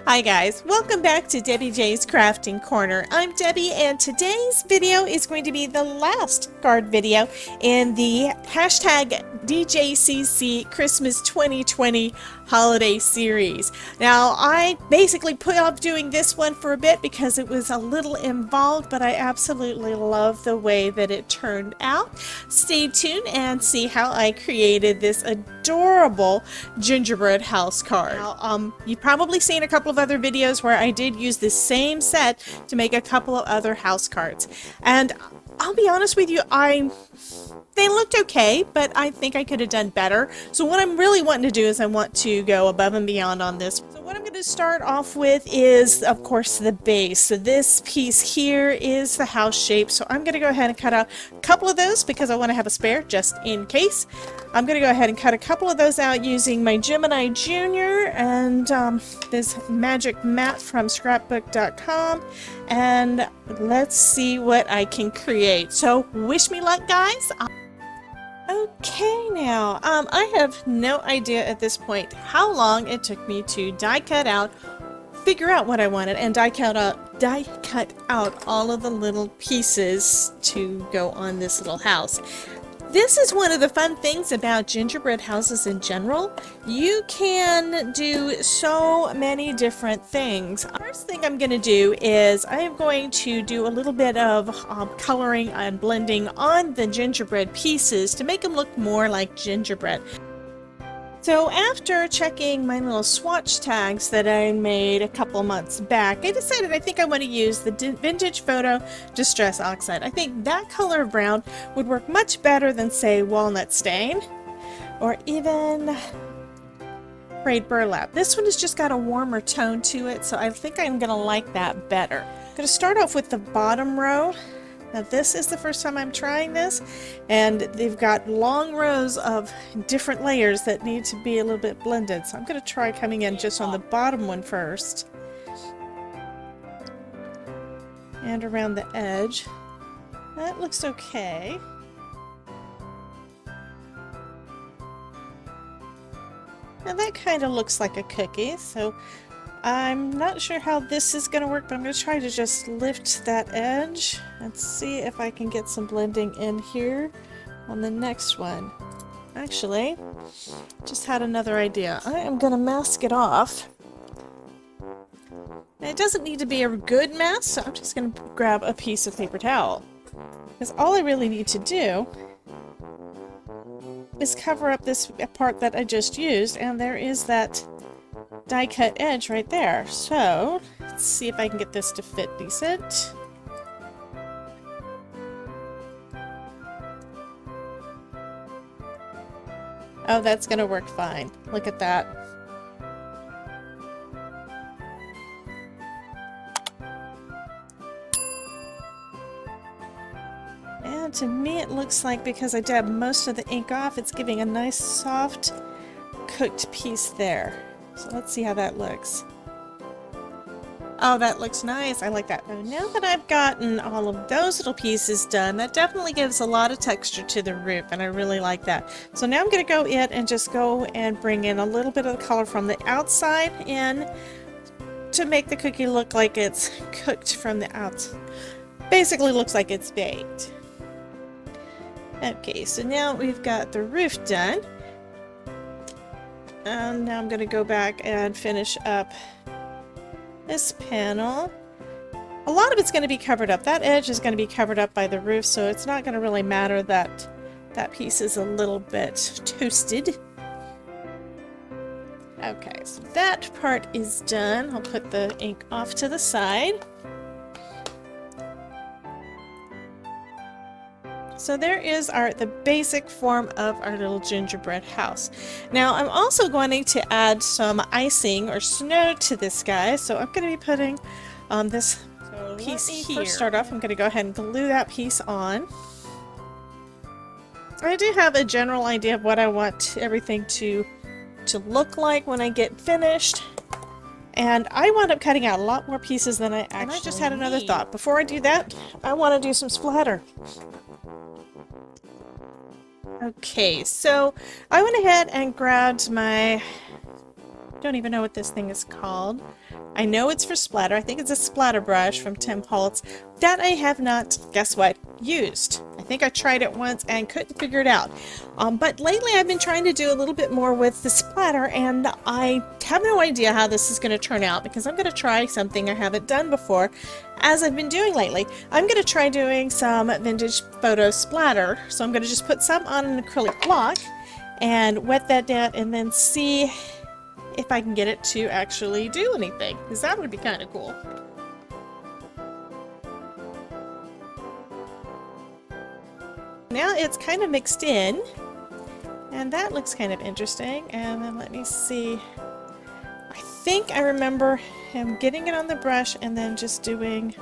Hi guys, welcome back to Debbie J's Crafting Corner. I'm Debbie and today's video is going to be the last card video in the hashtag DJCC Christmas 2020 holiday series. Now I basically put off doing this one for a bit because it was a little involved, but I absolutely love the way that it turned out. Stay tuned and see how I created this adorable gingerbread house card. Now, you've probably seen a couple of other videos where I did use the same set to make a couple of other house cards, and I'll be honest with you, they looked okay, but I think I could have done better. So what I'm really wanting to do is I want to go above and beyond on this. So what I'm going to start off with is, of course, the base. So this piece here is the house shape. So I'm going to go ahead and cut out a couple of those because I want to have a spare just in case. I'm going to go ahead and cut a couple of those out using my Gemini Junior and this magic mat from scrapbook.com. And let's see what I can create. So wish me luck, guys. Okay, now, I have no idea at this point how long it took me to figure out what I wanted, and die cut out all of the little pieces to go on this little house. This is one of the fun things about gingerbread houses in general. You can do so many different things. First thing I'm going to do is I am going to do a little bit of coloring and blending on the gingerbread pieces to make them look more like gingerbread. So after checking my little swatch tags that I made a couple months back, I decided I think I want to use the Vintage Photo Distress Oxide. I think that color of brown would work much better than, say, Walnut Stain or even Frayed Burlap. This one has just got a warmer tone to it, so I think I'm going to like that better. I'm going to start off with the bottom row. Now this is the first time I'm trying this, and they've got long rows of different layers that need to be a little bit blended. So I'm going to try coming in just on the bottom one first. And around the edge. That looks okay. Now that kind of looks like a cookie, so I'm not sure how this is going to work, but I'm going to try to just lift that edge and see if I can get some blending in here on the next one. Actually, just had another idea. I am going to mask it off. Now, it doesn't need to be a good mask, so I'm just going to grab a piece of paper towel. Because all I really need to do is cover up this part that I just used, and there is that die cut edge right there. So let's see if I can get this to fit decent. Oh, that's gonna work fine. Look at that. And to me it looks like, because I dabbed most of the ink off, it's giving a nice soft cooked piece there. So let's see how that looks. Oh, that looks nice. I like that. So now that I've gotten all of those little pieces done, that definitely gives a lot of texture to the roof, and I really like that. So now I'm going to go in and just go and bring in a little bit of the color from the outside in to make the cookie look like it's cooked from the outside. Basically looks like it's baked. Okay, so now we've got the roof done. And now I'm going to go back and finish up this panel. A lot of it's going to be covered up. That edge is going to be covered up by the roof, so it's not going to really matter that that piece is a little bit toasted. Okay, so that part is done. I'll put the ink off to the side. So there is the basic form of our little gingerbread house. Now I'm also going to add some icing or snow to this guy. So I'm going to be putting this piece here. First start off, I'm going to go ahead and glue that piece on. I do have a general idea of what I want everything to look like when I get finished. And I wound up cutting out a lot more pieces than I actually need. And I just had another thought. Before I do that, I want to do some splatter. Okay, so I went ahead and grabbed my don't even know what this thing is called. I know it's for splatter. I think it's a splatter brush from Tim Holtz that I have not, guess what, used. I think I tried it once and couldn't figure it out. But lately I've been trying to do a little bit more with the splatter, and I have no idea how this is going to turn out because I'm going to try something I haven't done before, as I've been doing lately. I'm going to try doing some vintage photo splatter. So I'm going to just put some on an acrylic block and wet that down and then see if I can get it to actually do anything, because that would be kind of cool. Now it's kind of mixed in, and that looks kind of interesting. And then let me see. I think I remember him getting it on the brush and then just doing,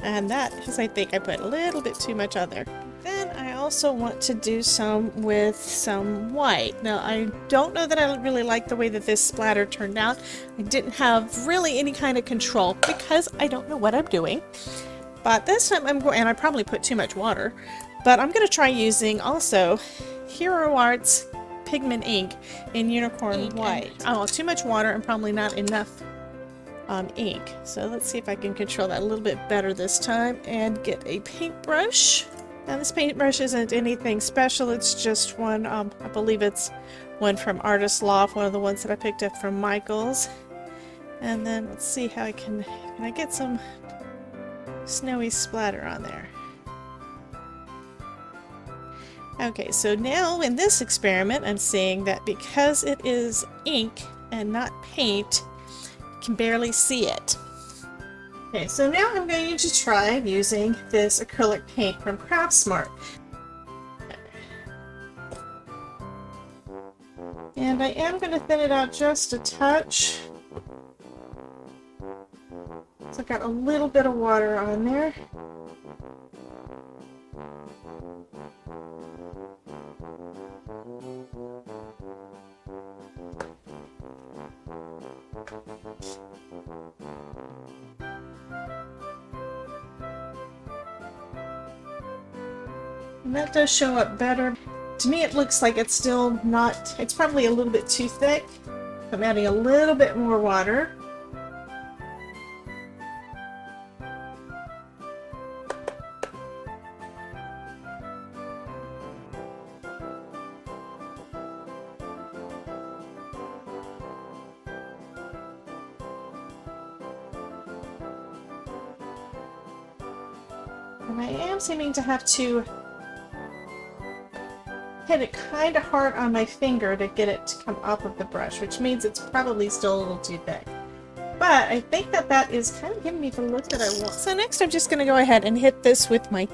and that is, I think I put a little bit too much on there. Then I also want to do some with some white. Now I don't know that I really like the way that this splatter turned out. I didn't have really any kind of control because I don't know what I'm doing. But this time I'm going, and I probably put too much water, but I'm going to try using also Hero Arts pigment ink in unicorn white. Oh, too much water and probably not enough ink. So let's see if I can control that a little bit better this time and get a paintbrush. Now this paintbrush isn't anything special, it's just one, I believe it's one from Artist Loft, one of the ones that I picked up from Michael's. And then let's see how I can I get some snowy splatter on there. Okay, so now in this experiment I'm seeing that because it is ink and not paint, you can barely see it. Okay, so now I'm going to try using this acrylic paint from Craftsmart. And I am going to thin it out just a touch. So I've got a little bit of water on there. And that does show up better. To me it looks like it's still not, it's probably a little bit too thick. I'm adding a little bit more water. And I am seeming to have to hit it kind of hard on my finger to get it to come off of the brush, which means it's probably still a little too thick. But I think that that is kind of giving me the look that I want. So next I'm just going to go ahead and hit this with my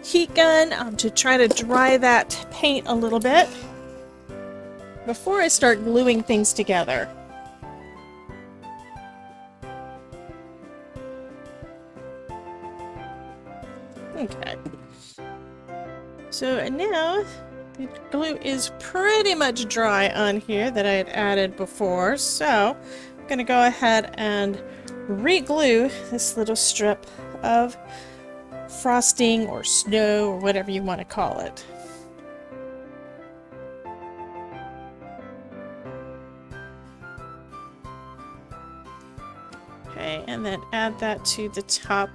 heat gun to try to dry that paint a little bit before I start gluing things together. Okay. So now the glue is pretty much dry on here that I had added before, so I'm going to go ahead and re-glue this little strip of frosting or snow or whatever you want to call it. Okay, and then add that to the top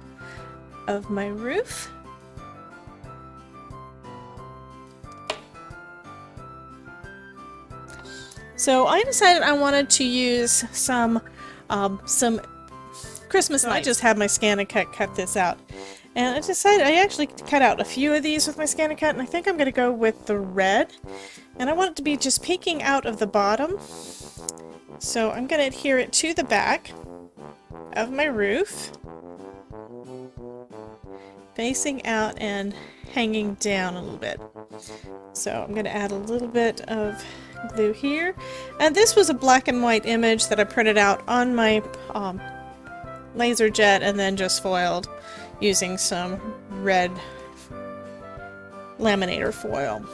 of my roof. So I decided I wanted to use some Christmas lights. I just had my ScanNCut cut this out. And I decided I actually cut out a few of these with my ScanNCut, and I think I'm going to go with the red. And I want it to be just peeking out of the bottom. So I'm going to adhere it to the back of my roof, facing out and hanging down a little bit. So I'm going to add a little bit of glue here. And this was a black and white image that I printed out on my laser jet and then just foiled using some red laminator foil.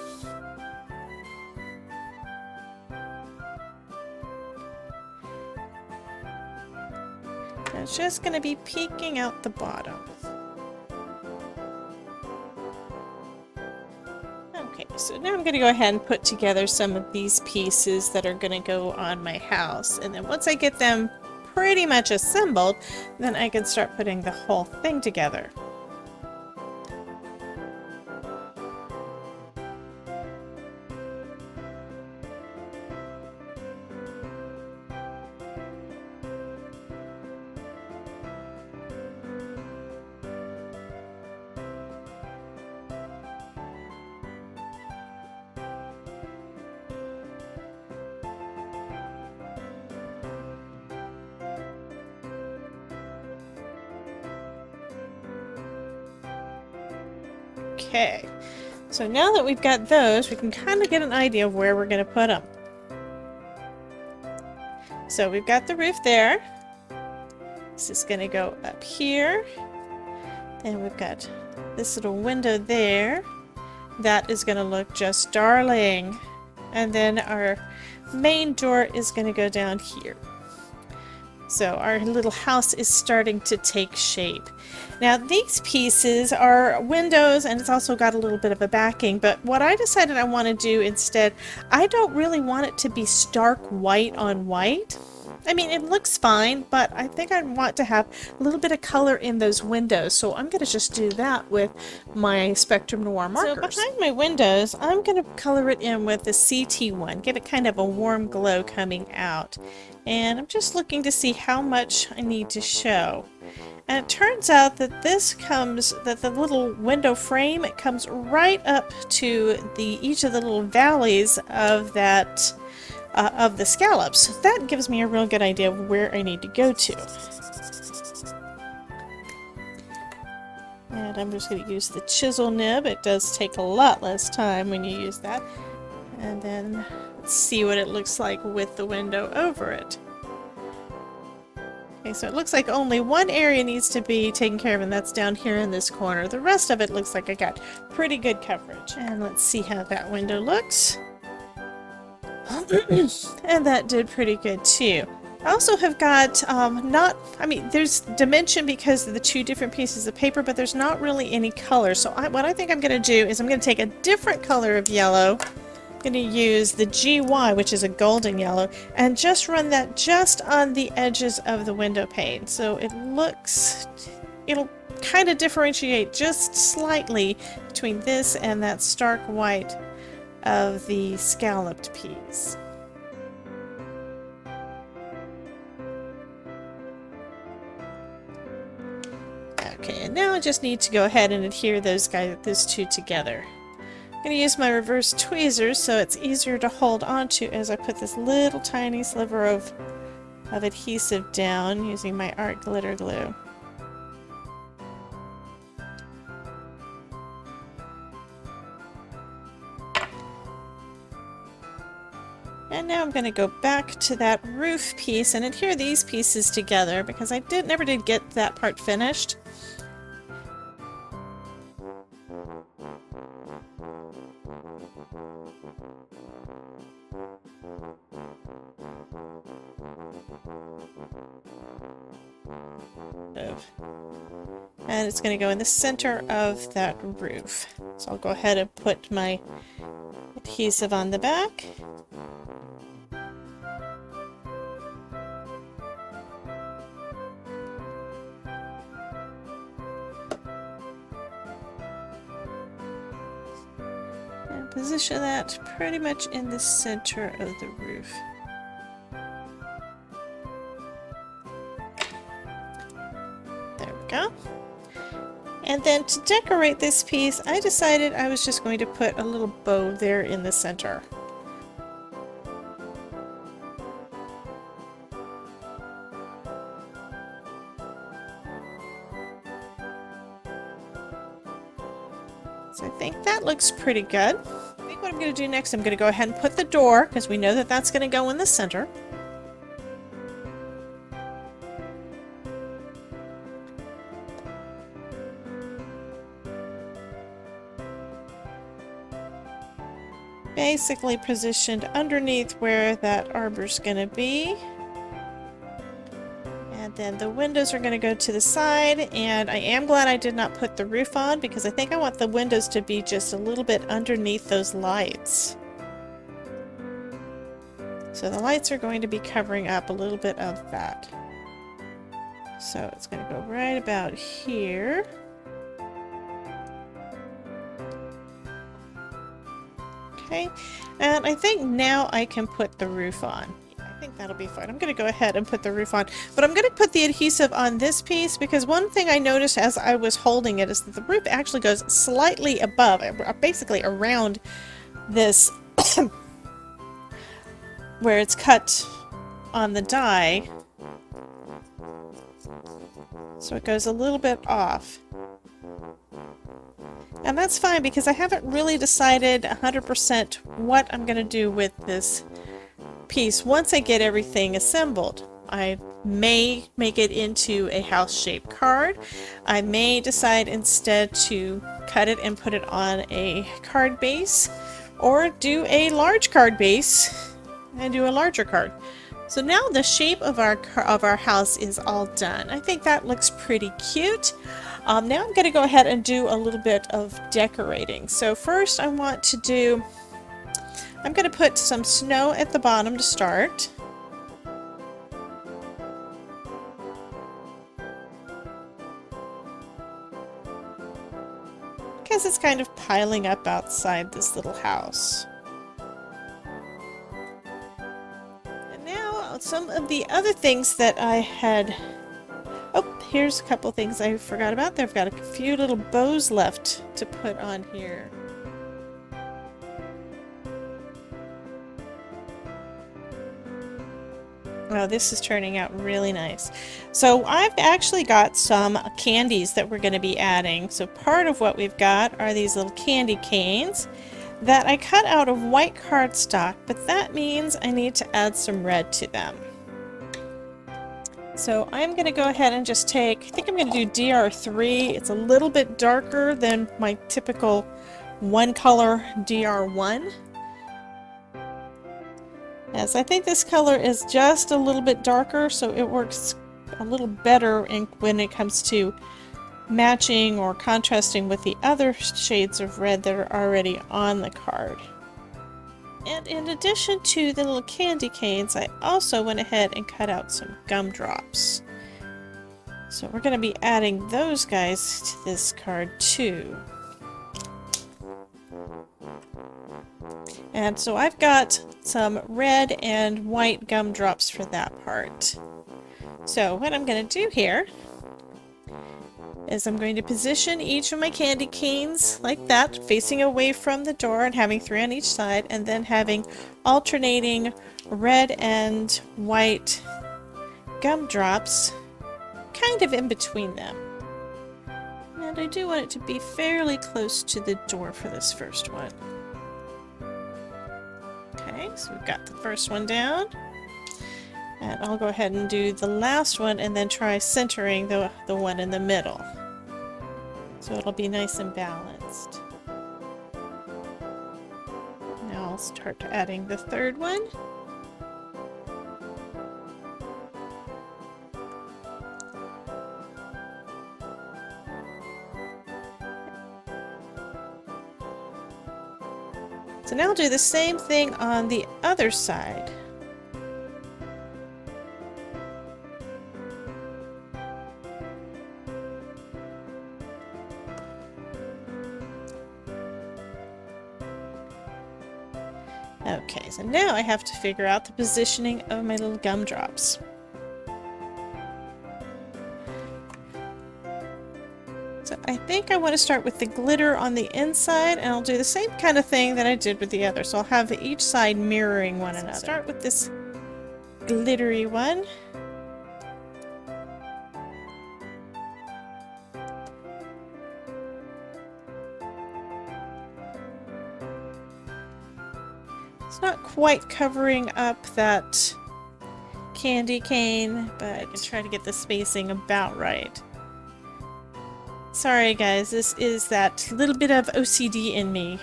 And it's just going to be peeking out the bottom. Okay, So now I'm going to go ahead and put together some of these pieces that are going to go on my house. And then once I get them pretty much assembled, then I can start putting the whole thing together. Okay, so now that we've got those, we can kind of get an idea of where we're going to put them. So we've got the roof there. This is going to go up here. And we've got this little window there. That is going to look just darling. And then our main door is going to go down here. So our little house is starting to take shape. Now these pieces are windows and it's also got a little bit of a backing, but what I decided I want to do instead, I don't really want it to be stark white on white. I mean, it looks fine, but I think I want to have a little bit of color in those windows, so I'm going to just do that with my Spectrum Noir markers. So behind my windows, I'm going to color it in with the CT1, give it kind of a warm glow coming out. And I'm just looking to see how much I need to show. And it turns out that the little window frame, it comes right up to each of the little valleys of that of the scallops. So that gives me a real good idea of where I need to go to. And I'm just going to use the chisel nib. It does take a lot less time when you use that. And then let's see what it looks like with the window over it. Okay, so it looks like only one area needs to be taken care of, and that's down here in this corner. The rest of it looks like I got pretty good coverage. And let's see how that window looks. And that did pretty good too. I also have got, there's dimension because of the two different pieces of paper, but there's not really any color. So what I think I'm going to do is I'm going to take a different color of yellow. I'm going to use the GY, which is a golden yellow, and just run that just on the edges of the window pane. So it'll kind of differentiate just slightly between this and that stark white of the scalloped piece. Okay, and now I just need to go ahead and adhere those two together. I'm going to use my reverse tweezers so it's easier to hold onto as I put this little tiny sliver of adhesive down using my art glitter glue. And now I'm going to go back to that roof piece and adhere these pieces together because I never did get that part finished. And it's going to go in the center of that roof. So I'll go ahead and put my adhesive on the back. And position that pretty much in the center of the roof. There we go. And then to decorate this piece, I decided I was just going to put a little bow there in the center. So I think that looks pretty good. I think what I'm going to do next, I'm going to go ahead and put the door, because we know that that's going to go in the center. Basically positioned underneath where that arbor's going to be. And And then the windows are going to go to the side, and I am glad I did not put the roof on because I think I want the windows to be just a little bit underneath those lights. So the lights are going to be covering up a little bit of that. So it's going to go right about here. Okay, and I think now I can put the roof on. I think that'll be fine. I'm going to go ahead and put the roof on, but I'm going to put the adhesive on this piece because one thing I noticed as I was holding it is that the roof actually goes slightly above, basically around this where it's cut on the die. So it goes a little bit off. And that's fine because I haven't really decided 100% what I'm going to do with this piece once I get everything assembled. I may make it into a house-shaped card. I may decide instead to cut it and put it on a card base, or do a large card base and do a larger card. So now the shape of our house is all done. I think that looks pretty cute. Now I'm going to go ahead and do a little bit of decorating. So first I'm going to put some snow at the bottom to start. Because it's kind of piling up outside this little house. And now some of the other things that I had... Oh, here's a couple things I forgot about. I've got a few little bows left to put on here. Oh, this is turning out really nice. So I've actually got some candies that we're going to be adding. So part of what we've got are these little candy canes that I cut out of white cardstock, but that means I need to add some red to them. So I'm going to go ahead and just take, I think I'm going to do DR3. It's a little bit darker than my typical one color DR1. Yes, I think this color is just a little bit darker, so it works a little better when it comes to matching or contrasting with the other shades of red that are already on the card. And in addition to the little candy canes, I also went ahead and cut out some gumdrops. So we're going to be adding those guys to this card too. And so I've got some red and white gumdrops for that part. So what I'm going to do here is I'm going to position each of my candy canes like that, facing away from the door and having 3 on each side, and then having alternating red and white gumdrops kind of in between them. And I do want it to be fairly close to the door for this first one. Okay, so we've got the first one down. And I'll go ahead and do the last one and then try centering the one in the middle. So it'll be nice and balanced. Now I'll start adding the third one. So now I'll do the same thing on the other side. Okay, so now I have to figure out the positioning of my little gumdrops. So I think I want to start with the glitter on the inside, and I'll do the same kind of thing that I did with the other. So I'll have each side mirroring one another. Start with this glittery one. It's not quite covering up that candy cane, but I can try to get the spacing about right. Sorry guys, this is that little bit of OCD in me.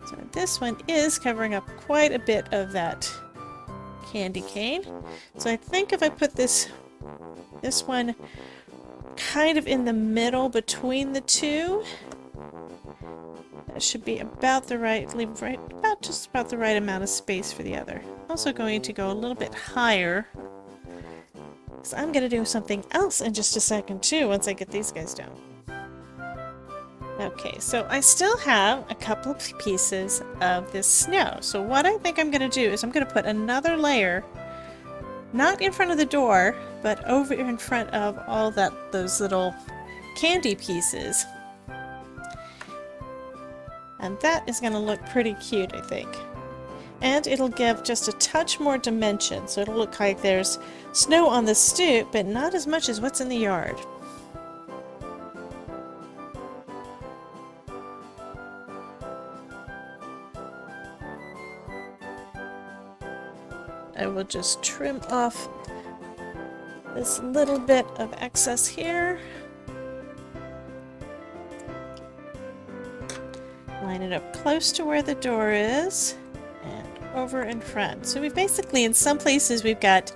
So this one is covering up quite a bit of that candy cane. So I think if I put this one kind of in the middle between the two, that should be about the right, just about the right amount of space for the other. Also going to go a little bit higher, because I'm going to do something else in just a second too once I get these guys down. Okay, so I still have a couple of pieces of this snow. So what I think I'm going to do is I'm going to put another layer, not in front of the door, but over in front of all those little candy pieces. And that is going to look pretty cute, I think. And it'll give just a touch more dimension, so it'll look like there's snow on the stoop, but not as much as what's in the yard. I will just trim off this little bit of excess here. Line it up close to where the door is and over in front. So we've basically, in some places, we've got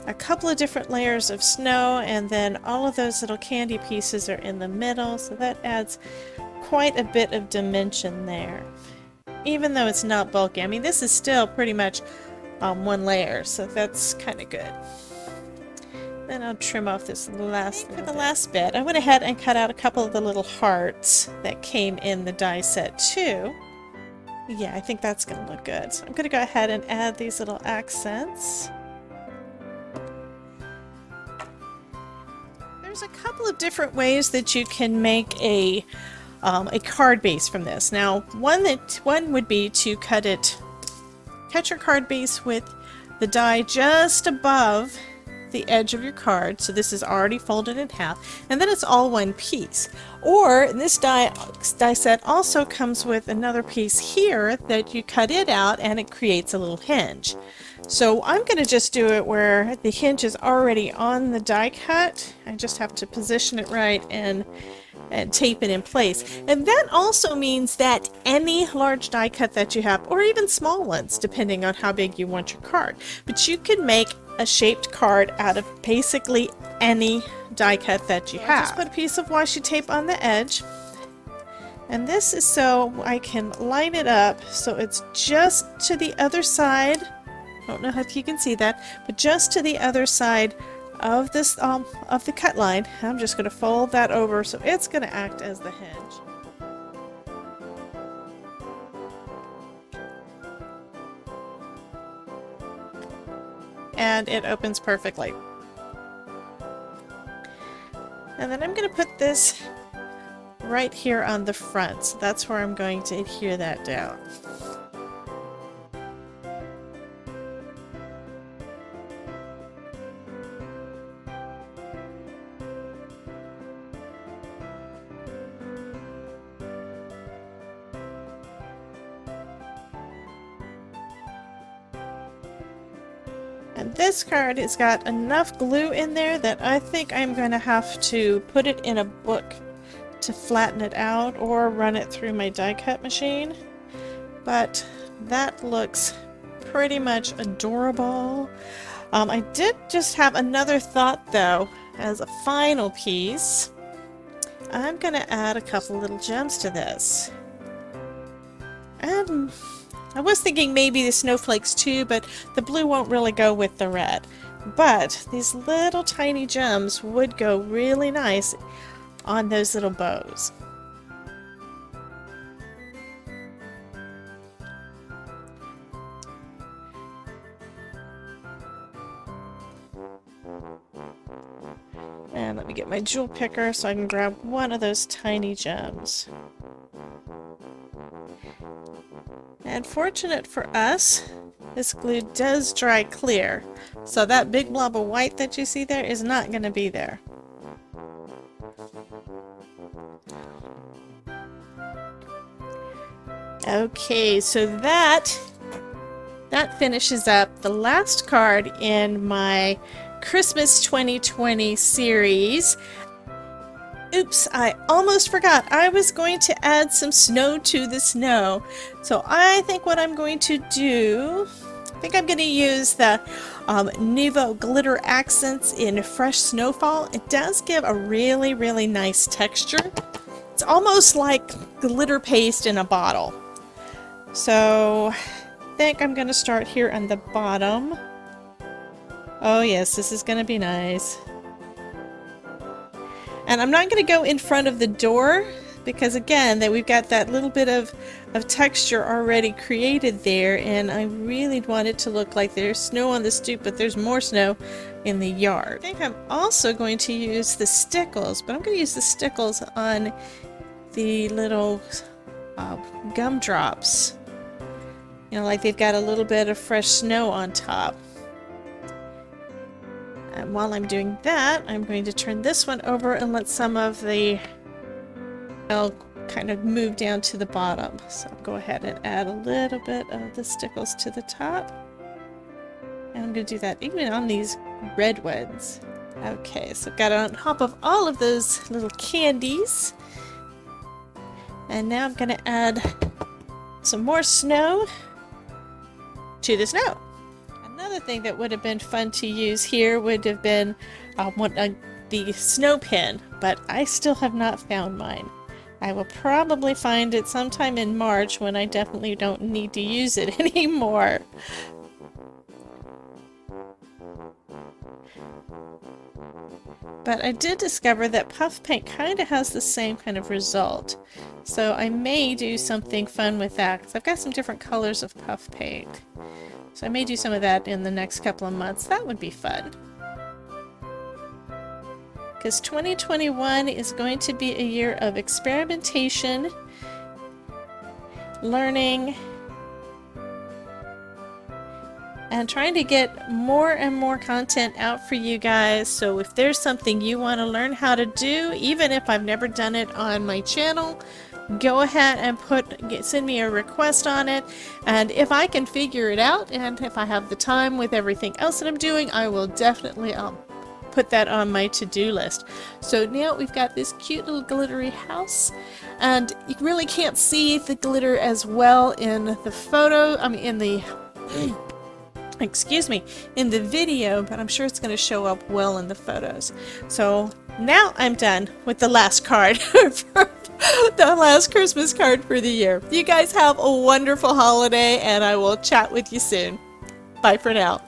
a couple of different layers of snow, and then all of those little candy pieces are in the middle, so that adds quite a bit of dimension there. Even though it's not bulky. I mean, this is still pretty much one layer, so that's kind of good. Then I'll trim off this last for the last bit. I went ahead and cut out a couple of the little hearts that came in the die set too. Yeah, I think that's going to look good. So I'm going to go ahead and add these little accents. There's a couple of different ways that you can make a card base from this. Now, one would be to cut your card base with the die just above the edge of your card, so this is already folded in half, and then it's all one piece. Or this die set also comes with another piece here that you cut it out and it creates a little hinge. So I'm going to just do it where the hinge is already on the die cut. I just have to position it right and tape it in place. And that also means that any large die cut that you have, or even small ones depending on how big you want your card, but you can make a shaped card out of basically any die cut that you have. Just put a piece of washi tape on the edge, and this is so I can line it up so it's just to the other side. I don't know if you can see that, but just to the other side of this of the cut line. I'm just going to fold that over so it's going to act as the hinge. And it opens perfectly. And then I'm going to put this right here on the front. So that's where I'm going to adhere that down. And this card has got enough glue in there that I think I'm going to have to put it in a book to flatten it out or run it through my die cut machine. But that looks pretty much adorable. I did just have another thought though, as a final piece. I'm going to add a couple little gems to this. And I was thinking maybe the snowflakes too, but the blue won't really go with the red. But these little tiny gems would go really nice on those little bows. And let me get my jewel picker so I can grab one of those tiny gems. And fortunate for us, this glue does dry clear, so that big blob of white that you see there is not going to be there. Okay, so that finishes up the last card in my Christmas 2020 series. Oops, I almost forgot. I was going to add some snow to the snow. So I think what I'm going to do think I'm going to use the Nuvo glitter accents in Fresh Snowfall. It does give a really, really nice texture. It's almost like glitter paste in a bottle. So I think I'm going to start here on the bottom. Oh yes, this is going to be nice. And I'm not going to go in front of the door because again, that we've got that little bit of texture already created there, and I really want it to look like there's snow on the stoop, but there's more snow in the yard. I think I'm also going to use the Stickles, but I'm going to use the Stickles on the little gumdrops. You know, like they've got a little bit of fresh snow on top. And while I'm doing that, I'm going to turn this one over and let some of the kind of move down to the bottom. So I'll go ahead and add a little bit of the Stickles to the top. And I'm going to do that even on these red ones. Okay, so I've got it on top of all of those little candies. And now I'm going to add some more snow to the snow. Another thing that would have been fun to use here would have been the snow pin, but I still have not found mine. I will probably find it sometime in March when I definitely don't need to use it anymore. But I did discover that puff paint kind of has the same kind of result. So I may do something fun with that because I've got some different colors of puff paint. So I may do some of that in the next couple of months. That would be fun. Because 2021 is going to be a year of experimentation, learning, and trying to get more and more content out for you guys. So if there's something you want to learn how to do, even if I've never done it on my channel, go ahead and send me a request on it, and if I can figure it out and if I have the time with everything else that I'm doing, I will definitely put that on my to-do list. So now we've got this cute little glittery house, and you really can't see the glitter as well in the photo, in the excuse me, in the video, but I'm sure it's going to show up well in the photos. So now I'm done with the last card the last Christmas card for the year. You guys have a wonderful holiday, and I will chat with you soon. Bye for now.